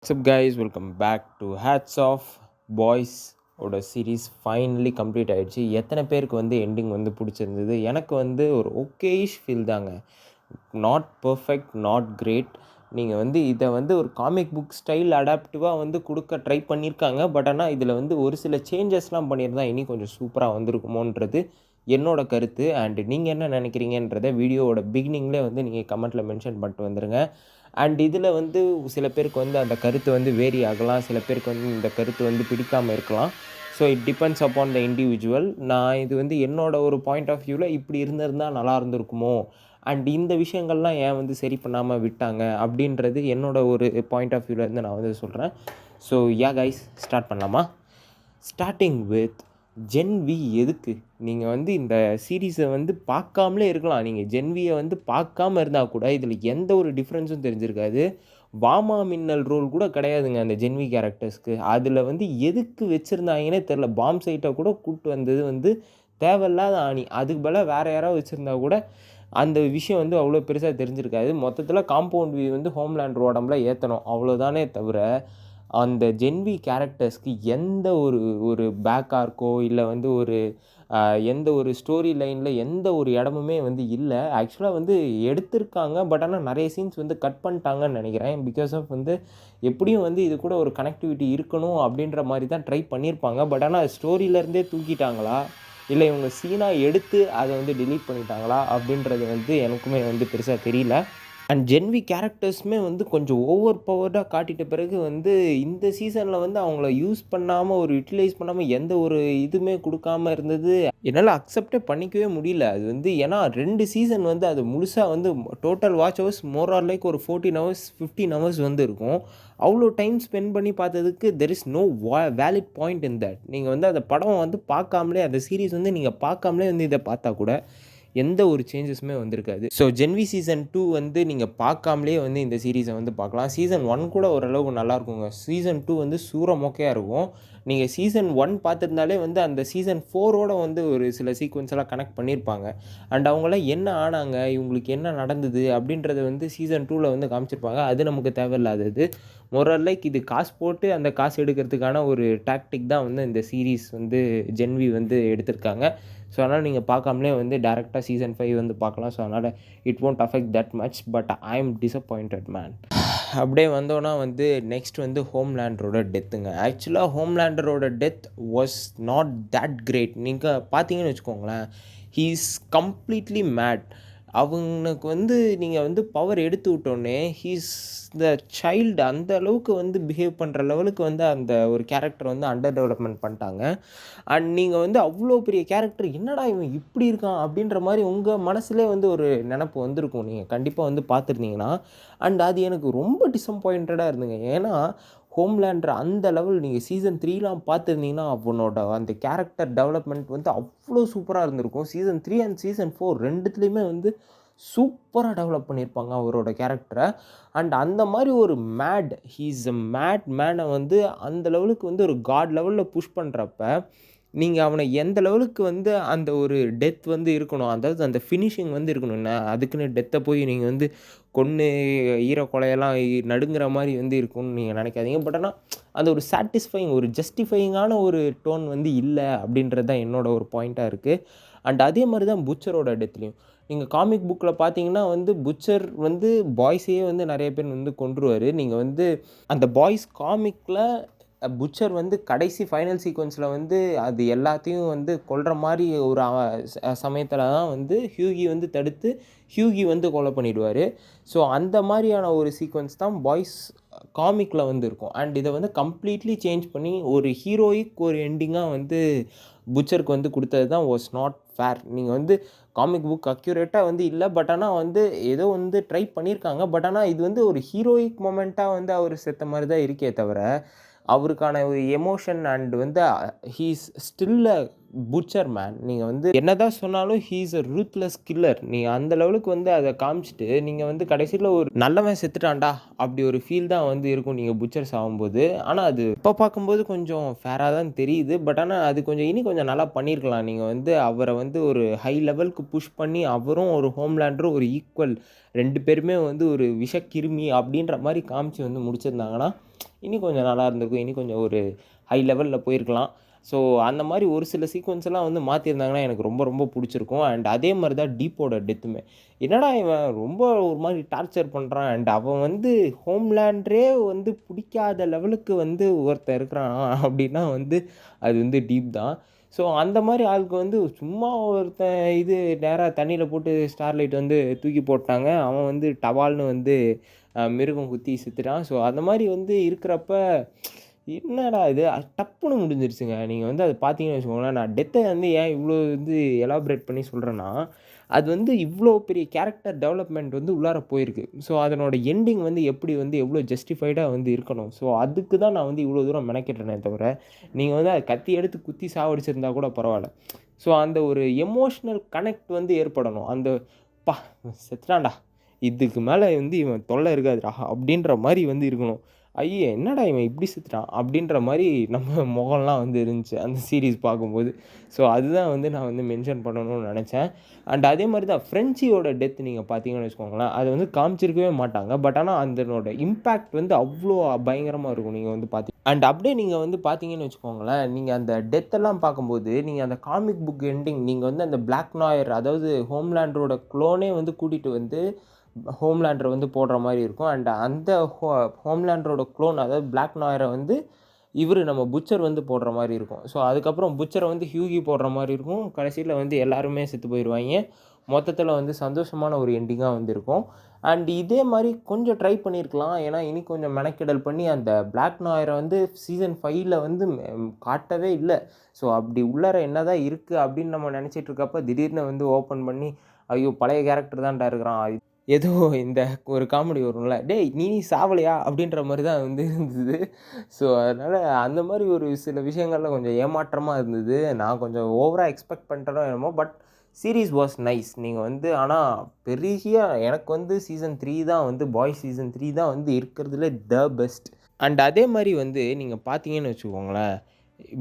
What's up guys, welcome back to Hats Off Boys ஓட series finally complete ஆகிடுச்சு. எத்தனை பேருக்கு வந்து எண்டிங் வந்து பிடிச்சிருந்தது? எனக்கு வந்து ஒரு ஓகேயிஷ் ஃபீல் தாங்க. Not perfect, not great. நீங்கள் வந்து இதை வந்து ஒரு காமிக் புக் ஸ்டைல் அடாப்டிவாக வந்து கொடுக்க ட்ரை பண்ணியிருக்காங்க. பட் ஆனால் இதில் வந்து ஒரு சில சேஞ்சஸ்லாம் பண்ணியிருந்தா இனி கொஞ்சம் சூப்பராக வந்திருக்குமோன்றது என்னோட கருத்து. அண்டு நீங்கள் என்ன நினைக்கிறீங்கன்றதை வீடியோவோட பிகினிங்லேயே வந்து நீங்கள் கமெண்ட்டில் மென்ஷன் பண்ணிட்டு வந்துடுங்க. அண்ட் இதில் வந்து சில பேருக்கு வந்து அந்த கருத்து வந்து வேரி ஆகலாம், சில பேருக்கு வந்து இந்த கருத்து வந்து பிடிக்காமல் இருக்கலாம். So it depends upon the individual. நான் இது வந்து என்னோட ஒரு பாயிண்ட் ஆஃப் வியூவில் இப்படி இருந்திருந்தால் நல்லா இருந்திருக்குமோ, அண்ட் இந்த விஷயங்கள்லாம் ஏன் வந்து சரி பண்ணாமல் விட்டாங்க அப்படின்றது என்னோட ஒரு பாயிண்ட் ஆஃப் வியூவில் இருந்து நான் வந்து சொல்கிறேன். ஸோ யா கைஸ், ஸ்டார்ட் பண்ணலாமா? Starting with Gen V. எதுக்கு நீங்கள் வந்து இந்த சீரீஸை வந்து பார்க்காமலே இருக்கலாம். நீங்கள் ஜென்வியை வந்து பார்க்காம இருந்தால் கூட இதில் எந்த ஒரு டிஃப்ரென்ஸும் தெரிஞ்சிருக்காது. வாமா மின்னல் ரோல் கூட கிடையாதுங்க அந்த ஜென்வி கேரக்டர்ஸ்க்கு. அதில் வந்து எதுக்கு வச்சுருந்தாங்கன்னே தெரில. பாம் சைட்டை கூட கூப்பிட்டு வந்தது வந்து தேவையில்லாத ஆணி. அதுக்கு பதிலாக வேறு யாராவது வச்சுருந்தா கூட அந்த விஷயம் வந்து அவ்வளோ பெருசாக தெரிஞ்சிருக்காது. மொத்தத்தில் காம்பவுண்ட் வியூ வந்து ஹோம்லேண்ட் உடம்புல ஏற்றணும், அவ்வளோதானே தவிர அந்த ஜென்வி கேரக்டர்ஸ்க்கு எந்த ஒரு பேக் ஆர்க்கோ இல்லை வந்து எந்த ஒரு ஸ்டோரி லைனில் எந்த ஒரு இடமுமே வந்து இல்லை. ஆக்சுவலாக வந்து எடுத்திருக்காங்க, பட் ஆனால் நிறைய சீன்ஸ் வந்து கட் பண்ணிட்டாங்கன்னு நினைக்கிறேன். பிகாஸ் ஆஃப் வந்து எப்படியும் வந்து இது கூட ஒரு கனெக்டிவிட்டி இருக்கணும் அப்படின்ற மாதிரி தான் ட்ரை பண்ணியிருப்பாங்க. பட் ஆனால் ஸ்டோரியிலேருந்தே தூக்கிட்டாங்களா இல்லை இவங்க சீனாக எடுத்து அதை வந்து டிலீட் பண்ணிட்டாங்களா அப்படின்றது வந்து எனக்குமே வந்து பெருசாக தெரியல. அண்ட் ஜென்வி கேரக்டர்ஸுமே வந்து கொஞ்சம் ஓவர் பவர்டாக காட்டிட்ட பிறகு வந்து இந்த சீசனில் வந்து அவங்கள யூஸ் பண்ணாமல் ஒரு யூட்டிலைஸ் பண்ணாமல் எந்த ஒரு இதுவுமே கொடுக்காமல் இருந்தது என்னால் அக்செப்டே பண்ணிக்கவே முடியல. அது வந்து ஏன்னா 2 சீசன் வந்து அது முழுசாக வந்து total watch hours more or like ஒரு 14 ஹவர்ஸ் 15 ஹவர்ஸ் வந்து இருக்கும். அவ்வளோ டைம் ஸ்பெண்ட் பண்ணி பார்த்ததுக்கு there is no valid point in that. நீங்கள் வந்து அந்த படம் வந்து பார்க்காமலே, அந்த சீரீஸ் வந்து நீங்கள் பார்க்காமலே வந்து இதை பார்த்தா கூட எந்த ஒரு சேஞ்சஸுமே வந்திருக்காது. ஸோ ஜென்வி சீசன் 2 வந்து நீங்கள் பார்க்காமலே வந்து இந்த சீரீஸை வந்து பார்க்கலாம். சீசன் 1 கூட ஓரளவுக்கு நல்லாயிருக்குங்க. சீசன் 2 வந்து சூற மொக்கையாக இருக்கும். நீங்கள் சீசன் 1 பார்த்துருந்தாலே வந்து அந்த சீசன் 4ஓட வந்து ஒரு சில சீக்வன்ஸ் எல்லாம் கனெக்ட் பண்ணியிருப்பாங்க. அண்ட் அவங்களாம் என்ன ஆனாங்க, இவங்களுக்கு என்ன நடந்தது அப்படின்றத வந்து சீசன் 2ல் வந்து காமிச்சிருப்பாங்க. அது நமக்கு தேவையில்லாதது. மொரல் லைக் இது காசு போட்டு அந்த காசு எடுக்கிறதுக்கான ஒரு டாக்டிக் தான் வந்து இந்த சீரீஸ் வந்து ஜென்வி வந்து எடுத்திருக்காங்க. ஸோ அதனால் நீங்கள் பார்க்காமலே வந்து டேரெக்டாக சீசன் 5 வந்து பார்க்கலாம். ஸோ அதனால் it won't affect that much. But I am disappointed man. அப்படியே வந்தோன்னா வந்து நெக்ஸ்ட் வந்து ஹோம்லேண்டரோட டெத்துங்க. ஆக்சுவலாக ஹோம்லேண்டரோட death was not that great. நீங்கள் பார்த்தீங்கன்னு வச்சுக்கோங்களேன், ஹீ இஸ் கம்ப்ளீட்லி மேட். அவனுக்கு வந்து நீங்கள் வந்து பவர் எடுத்து விட்டோன்னே ஹீஸ் த சைல்டு அந்த அளவுக்கு வந்து பிஹேவ் பண்ணுற லெவலுக்கு வந்து அந்த ஒரு கேரக்டர் வந்து அண்டர் டெவலப்மெண்ட் பண்ணிட்டாங்க. அண்ட் நீங்கள் வந்து அவ்வளோ பெரிய கேரக்டர், என்னடா இவன் இப்படி இருக்கான் அப்படின்ற மாதிரி உங்கள் மனசுலே வந்து ஒரு நினப்பு வந்திருக்கும். நீங்கள் கண்டிப்பாக வந்து பார்த்துருந்தீங்கன்னா. அண்ட் அது எனக்கு ரொம்ப டிசப்பாயிண்டடாக இருந்துங்க. ஏன்னா ஹோம்லேண்டர் அந்த லெவல் நீங்கள் சீசன் 3லாம் பார்த்துருந்தீங்கன்னா அவனோட அந்த கேரக்டர் டெவலப்மெண்ட் வந்து அவ்வளோ சூப்பராக இருந்திருக்கும். சீசன் 3 அண்ட் சீசன் 4 ரெண்டுத்துலேயுமே வந்து சூப்பராக டெவலப் பண்ணியிருப்பாங்க அவரோட கேரக்டரை. அண்ட் அந்த மாதிரி ஒரு ஹீஸ் அ மேட் மேனை வந்து அந்த லெவலுக்கு வந்து ஒரு காட் லெவலில் புஷ் பண்ணுறப்ப நீங்கள் அவனை எந்த லெவலுக்கு வந்து அந்த ஒரு டெத் வந்து இருக்கணும், அதாவது அந்த ஃபினிஷிங் வந்து இருக்கணும்னா அதுக்குன்னு டெத்தை போய் நீங்கள் வந்து கொன்று ஈரக்கொலையெல்லாம் நடுங்கிற மாதிரி வந்து இருக்கும்னு நீங்கள் நினைக்காதீங்க. பட் ஆனால் அந்த ஒரு சாட்டிஸ்ஃபைங், ஒரு ஜஸ்டிஃபையிங்கான ஒரு டோன் வந்து இல்லை அப்படின்றது தான் என்னோட ஒரு பாயிண்ட்டாக இருக்குது. அண்ட் அதே மாதிரி தான் புச்சரோட டெத்லேயும் நீங்கள் காமிக் புக்கில் பார்த்தீங்கன்னா வந்து புச்சர் வந்து பாய்ஸையே வந்து நிறைய பேர் வந்து கொன்றுவார். நீங்கள் வந்து அந்த பாய்ஸ் காமிக்கில் புச்சர் வந்து கடைசி ஃபைனல் சீக்வன்ஸில் வந்து அது எல்லாத்தையும் வந்து கொல்ற மாதிரி ஒரு சமயத்தில் தான் வந்து ஹியூகி வந்து தடுத்து ஹியூகி வந்து கொலை பண்ணிடுவார். ஸோ அந்த மாதிரியான ஒரு சீக்வன்ஸ் தான் பாய்ஸ் காமிக்கில் வந்து இருக்கும். அண்ட் இதை வந்து கம்ப்ளீட்லி சேஞ்ச் பண்ணி ஒரு ஹீரோயிக் ஒரு எண்டிங்காக வந்து புச்சருக்கு வந்து கொடுத்தது தான் வாஸ் நாட் ஃபேர். நீங்கள் வந்து காமிக் புக் அக்யூரேட்டாக வந்து இல்லை, பட் ஆனால் வந்து ஏதோ வந்து ட்ரை பண்ணியிருக்காங்க. பட் ஆனால் இது வந்து ஒரு ஹீரோயிக் மொமெண்ட்டாக வந்து அவர் செத்த மாதிரி தான் இருக்கே தவிர அவருக்கான ஒரு எமோஷன் அண்ட் வந்து he's still a butcher man. நீங்கள் வந்து என்னதான் சொன்னாலும் he is a ruthless killer. நீங்கள் அந்த லெவலுக்கு வந்து அதை காமிச்சிட்டு நீங்கள் வந்து கடைசியில் ஒரு நல்லவன் செத்துட்டான்டா அப்படி ஒரு ஃபீல் தான் வந்து இருக்கும் நீங்கள் புட்சர் சாகும்போது. ஆனால் அது இப்போ பார்க்கும்போது கொஞ்சம் ஃபேராக தான் தெரியுது. பட் ஆனால் அது கொஞ்சம் நல்லா பண்ணியிருக்கலாம். நீங்கள் வந்து அவரை வந்து ஒரு ஹை லெவலுக்கு புஷ் பண்ணி அவரும் ஒரு ஹோம்லேண்டரும் ஒரு ஈக்குவல் 2 பேருமே வந்து ஒரு விஷக்கிருமி அப்படின்ற மாதிரி காமிச்சு வந்து முடிச்சிருந்தாங்கன்னா இன்னும் கொஞ்சம் நல்லா இருந்திருக்கும். இன்னும் கொஞ்சம் ஒரு ஹை லெவலில் போயிருக்கலாம். ஸோ அந்த மாதிரி ஒரு சில சீக்வன்ஸ் எல்லாம் வந்து மாற்றிருந்தாங்கன்னா எனக்கு ரொம்ப ரொம்ப பிடிச்சிருக்கும். அண்ட் அதே மாதிரி தான் டீப்போட டெத்துமே. என்னடா இவன் ரொம்ப ஒரு மாதிரி டார்ச்சர் பண்ணுறான் அண்ட் அவன் வந்து ஹோம்லேண்டரே வந்து பிடிக்காத லெவலுக்கு வந்து ஒருத்தன் இருக்கிறான் அப்படின்னா வந்து அது வந்து டீப் தான். ஸோ அந்த மாதிரி ஆளுக்கு வந்து சும்மா ஒருத்தன் இது நேராக தண்ணியில் போட்டு ஸ்டார்லைட் வந்து தூக்கி போட்டாங்க. அவன் வந்து டவால்னு வந்து மிருகம் குத்தி செத்துட்டான். ஸோ அந்த மாதிரி வந்து இருக்கிறப்ப என்னடா இது டப்புன்னு முடிஞ்சிருச்சுங்க. நீங்கள் வந்து அதை பார்த்தீங்கன்னு வச்சுக்கோங்களேன். நான் டெத்தை வந்து ஏன் இவ்வளோ வந்து எலாபரேட் பண்ணி சொல்கிறேன்னா, அது வந்து இவ்வளோ பெரிய கேரக்டர் டெவலப்மெண்ட் வந்து உள்ளார போயிருக்கு. ஸோ அதனோட எண்டிங் வந்து எப்படி வந்து எவ்வளோ ஜஸ்டிஃபைடாக வந்து இருக்கணும். ஸோ அதுக்கு தான் நான் வந்து இவ்வளோ தூரம் மெனக்கிட்டேனே தவிர, நீங்கள் வந்து அதை கத்தி எடுத்து குத்தி சாவடிச்சிருந்தா கூட பரவாயில்ல. ஸோ அந்த ஒரு எமோஷ்னல் கனெக்ட் வந்து ஏற்படணும். அந்த "பா செத்துட்டான்டா, இதுக்கு மேலே வந்து இவன் தொல்லை இருக்காதுடா" அப்படின்ற மாதிரி வந்து இருக்கணும். ஐய! என்னடா இவன் இப்படி செத்துட்டான் அப்படின்ற மாதிரி நம்ம முகம்லாம் வந்து இருந்துச்சு அந்த சீரிஸ் பார்க்கும்போது. ஸோ அதுதான் வந்து நான் வந்து மென்ஷன் பண்ணணும்னு நினச்சேன். அண்ட் அதே மாதிரி தான் ஃப்ரெஞ்சியோட டெத் நீங்கள் பார்த்தீங்கன்னு வச்சுக்கோங்களேன், அதை வந்து காமிச்சிருக்கவே மாட்டாங்க. பட் ஆனால் அதனோட இம்பேக்ட் வந்து அவ்வளோ பயங்கரமாக இருக்கும். நீங்கள் வந்து அண்ட் அப்படியே நீங்கள் வந்து பார்த்தீங்கன்னு வச்சுக்கோங்களேன், நீங்கள் அந்த டெத்தெல்லாம் பார்க்கும்போது நீங்கள் அந்த காமிக் புக் எண்டிங் நீங்கள் வந்து அந்த பிளாக் நாயர் அதாவது ஹோம்லேண்டரோட க்ளோனே வந்து கூட்டிகிட்டு வந்து ஹோம்லேண்டரை வந்து போடுற மாதிரி இருக்கும். அண்ட் அந்த ஹோம்லேண்டரோட க்ளோன் அதாவது பிளாக் நாயரை வந்து நம்ம புட்சர் வந்து போடுற மாதிரி இருக்கும். ஸோ அதுக்கப்புறம் புட்சரை வந்து ஹியூகி போடுற மாதிரி இருக்கும். கடைசியில் வந்து எல்லாருமே செத்து போயிடுவாங்க. மொத்தத்தில் வந்து சந்தோஷமான ஒரு எண்டிங்காக வந்து இருக்கும். அண்ட் இதே மாதிரி கொஞ்சம் ட்ரை பண்ணியிருக்கலாம். ஏன்னா இனி கொஞ்சம் மெனக்கெடல் பண்ணி அந்த பிளாக் நாயரை வந்து சீசன் 5ல் வந்து காட்டவே இல்லை. ஸோ அப்படி உள்ளார என்ன தான் இருக்குது அப்படின்னு நம்ம நினச்சிட்டு இருக்கப்போ திடீர்னு வந்து ஓப்பன் பண்ணி ஐயோ பழைய கேரக்டர் தான்டா இருக்கிறான், ஏதோ இந்த ஒரு காமெடி வரும்ல, "டேய் நீ சாவலையா?" அப்படின்ற மாதிரி தான் வந்து இருந்தது. ஸோ அதனால் அந்த மாதிரி ஒரு சில விஷயங்கள்லாம் கொஞ்சம் ஏமாற்றமாக இருந்தது. நான் கொஞ்சம் ஓவராக எக்ஸ்பெக்ட் பண்ணிட்டேனோ என்னமோ. But series was nice. நீங்கள் வந்து ஆனால் பெரிய எனக்கு வந்து சீசன் 3 தான் வந்து பாய்ஸ் சீசன் 3 தான் வந்து இருக்கிறதுல த பெஸ்ட். அண்ட் அதே மாதிரி வந்து நீங்கள் பார்த்தீங்கன்னு வச்சுக்கோங்களேன்,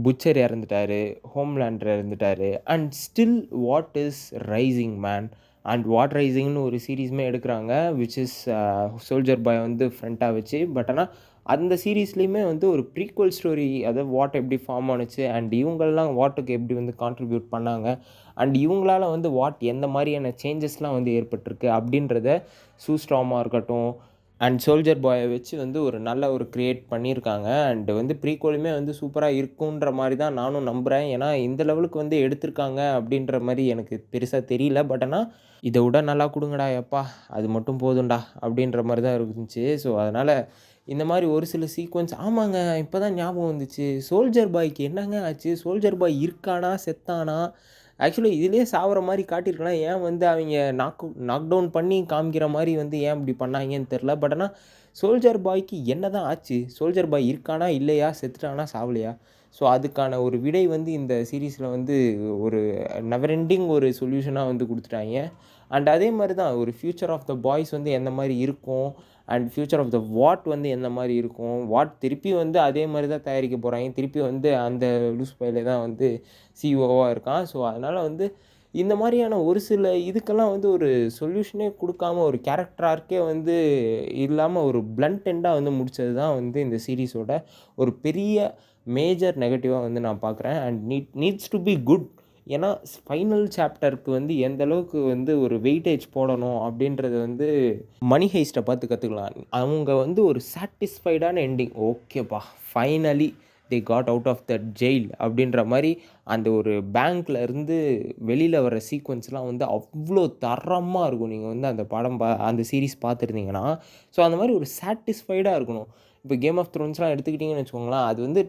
புட்சர் இறந்துட்டாரு, ஹோம்லேண்டர் இறந்துட்டாரு. And still what is rising man and what ரைசிங்னு ஒரு சீரீஸுமே எடுக்கிறாங்க. விச் இஸ் சோல்ஜர் பாய் வந்து ஃப்ரண்ட்டாக வச்சு. பட் ஆனால் அந்த சீரீஸ்லேயுமே வந்து ஒரு ப்ரீக்வல் ஸ்டோரி, அதாவது வாட் எப்படி ஃபார்ம் ஆனுச்சு அண்ட் இவங்கெல்லாம் வாட்டுக்கு எப்படி வந்து கான்ட்ரிபியூட் பண்ணாங்க அண்ட் இவங்களால வந்து வாட் எந்த மாதிரியான சேஞ்சஸ்லாம் வந்து ஏற்பட்டிருக்கு அப்படின்றத சூஸ்ட்ராமாக இருக்கட்டும் அண்ட் சோல்ஜர் பாயை வச்சு வந்து ஒரு நல்ல ஒரு க்ரியேட் பண்ணியிருக்காங்க. அண்டு வந்து ப்ரீக்வலுமே வந்து சூப்பராக இருக்குன்ற மாதிரி தான் நானும் நம்புகிறேன். ஏன்னா இந்த லெவலுக்கு வந்து எடுத்திருக்காங்க அப்படின்ற மாதிரி எனக்கு பெருசாக தெரியல. பட் ஆனால் இதை விட நல்லா கொடுங்கடா எப்பா, அது மட்டும் போதும்டா அப்படின்ற மாதிரி தான் இருந்துச்சு. ஸோ அதனால் இந்த மாதிரி ஒரு சில சீக்வன்ஸ் ஆமாங்க இப்போ தான் ஞாபகம் வந்துச்சு. சோல்ஜர் பாய்க்கு என்னங்க ஆச்சு? சோல்ஜர் பாய் இருக்கானா செத்தானா? ஆக்சுவலி இதிலேயே சாவற மாதிரி காட்டியிருக்கலாம். ஏன் வந்து அவங்க நாக் டவுன் பண்ணி காமிக்கிற மாதிரி வந்து ஏன் இப்படி பண்ணாங்கன்னு தெரில. பட் ஆனால் சோல்ஜர் பாய்க்கு என்ன தான் ஆச்சு? சோல்ஜர் பாய் இருக்கானா இல்லையா? செத்துட்டானா சாவலையா? ஸோ அதுக்கான ஒரு விடை வந்து இந்த சீரீஸில் வந்து ஒரு நெவர் எண்டிங் ஒரு சொல்யூஷனாக வந்து கொடுத்துட்டாங்க. அண்ட் அதே மாதிரி தான் ஒரு ஃப்யூச்சர் ஆஃப் த பாய்ஸ் வந்து எந்த மாதிரி இருக்கும் and future of the what வந்து எந்த மாதிரி இருக்கும். வாட் திருப்பி வந்து அதே மாதிரி தான் தயாரிக்க போகிறாங்க. திருப்பி வந்து அந்த லூஸ் பையில தான் வந்து சிஇஓவாக இருக்கான். ஸோ அதனால் வந்து இந்த மாதிரியான ஒரு சில இதுக்கெல்லாம் வந்து ஒரு சொல்யூஷனே கொடுக்காம ஒரு கேரக்டர் ஆர்க்கே வந்து இல்லாமல் ஒரு பிளண்ட் எண்டாக வந்து முடித்தது தான் வந்து இந்த சீரீஸோட ஒரு பெரிய மேஜர் நெகட்டிவாக வந்து நான் பார்க்குறேன். And needs to be good. ஏன்னா ஃபைனல் சாப்டருக்கு வந்து எந்த அளவுக்கு வந்து ஒரு வெயிட்டேஜ் போடணும் அப்படின்றது வந்து மணி ஹெய்ஸ்ட்டை பார்த்து கற்றுக்கலாம். அவங்க வந்து ஒரு சாட்டிஸ்ஃபைடான எண்டிங், ஓகேப்பா finally they got out of the jail அப்படின்ற மாதிரி அந்த ஒரு பேங்க்கில் இருந்து வெளியில் வர சீக்வன்ஸ்லாம் வந்து அவ்வளோ தரமாக இருக்கும். நீங்கள் வந்து அந்த அந்த சீரீஸ் பார்த்துருந்தீங்கன்னா ஸோ அந்த மாதிரி ஒரு சாட்டிஸ்ஃபைடாக இருக்கணும். இப்போ கேம் ஆஃப் த்ரோன்ஸ்லாம் எடுத்துக்கிட்டிங்கன்னு வச்சுக்கோங்களேன், அது வந்து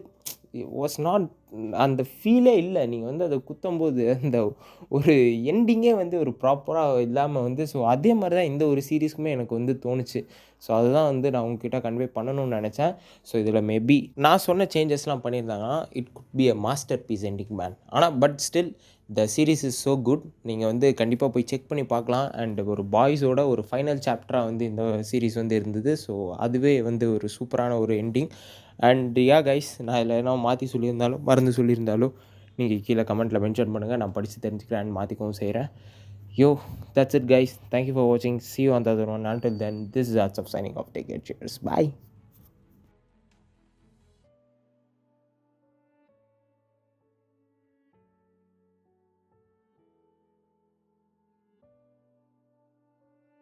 வாஸ் நாட் அந்த ஃபீலே இல்லை. நீங்கள் வந்து அதை குத்தும்போது அந்த ஒரு எண்டிங்கே வந்து ஒரு ப்ராப்பராக இல்லாமல் வந்து ஸோ அதே மாதிரி தான் இந்த ஒரு சீரீஸ்க்குமே எனக்கு வந்து தோணுச்சு. ஸோ அதுதான் வந்து நான் உங்ககிட்ட கன்வே பண்ணணும்னு நினச்சேன். ஸோ இதில் மேபி நான் சொன்ன சேஞ்சஸ்லாம் பண்ணியிருந்தாங்கன்னா it could be a masterpiece ending man. ஆனால் but still the series is so good. நீங்கள் வந்து கண்டிப்பாக போய் செக் பண்ணி பார்க்கலாம். அண்ட் ஒரு பாய்ஸோட ஒரு ஃபைனல் சாப்டராக வந்து இந்த சீரீஸ் வந்து இருந்தது. ஸோ அதுவே வந்து ஒரு சூப்பரான ஒரு எண்டிங். அண்ட் கைஸ், நான் இதில் என்ன மாற்றி சொல்லியிருந்தாலும் மறந்து சொல்லியிருந்தாலும் நீங்கள் கீழே கமெண்ட்டில் மென்ஷன் பண்ணுங்கள். நான் படித்து தெரிஞ்சுக்கிறேன் அண்ட் மாற்றிக்கவும் செய்கிறேன். Yo, that's it guys. Thank you for watching. See you on the other one. Until then, this is Arts of signing off. Take care. Cheers. Bye.